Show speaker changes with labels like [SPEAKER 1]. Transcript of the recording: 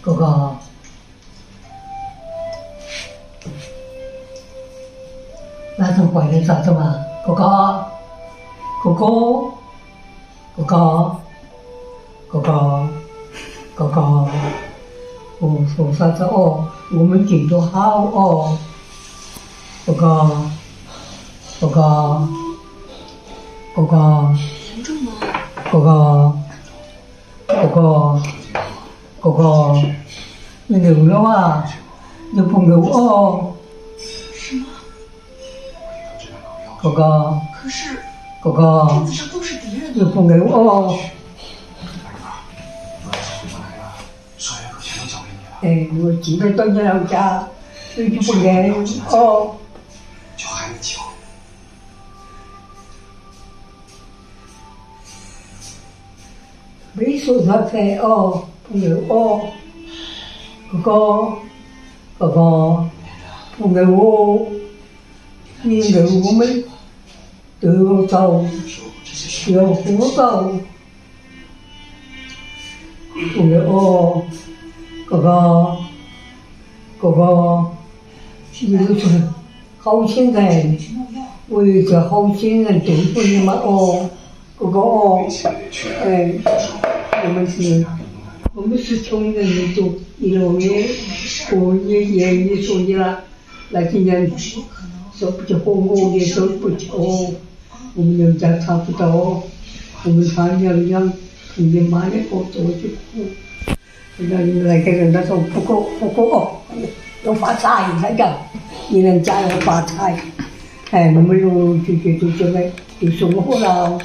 [SPEAKER 1] 哥哥，那种怀念啥子嘛？哥哥，哥哥，哥哥，哥哥，哥哥，哦，说啥子哦？我们进度好哦，哥哥，哥哥，哥哥，
[SPEAKER 2] 严重吗？
[SPEAKER 1] 哥哥，哥哥，哥哥，你流了啊？你不流哦？
[SPEAKER 2] 什么？
[SPEAKER 1] 哥哥，
[SPEAKER 2] 可是
[SPEAKER 1] 哥哥
[SPEAKER 2] 镇，子上都是敌人呢。
[SPEAKER 1] 你不流哦？
[SPEAKER 3] 所有可全都交给你了，
[SPEAKER 1] 哎，我记得到你老家，你就不流哦？
[SPEAKER 3] 就喊你叫。
[SPEAKER 1] 没说啥子哦，不流哦？哥哥，哥哥，不流哦？你流我们都要走，都要扶走。不流哦？哥哥，哥哥，你就是好心人，我有个好心人对付你们哦，哥哥哦，哎，我们是穷人，你就一路也我也说你了，那今年说不就和我也说不就，我们人家差不多，我们他娘同你妈也不做就苦。那个人他说不过哦，要发财那个，你人家要发财，哎，我们陆陆续续就现在就生活了。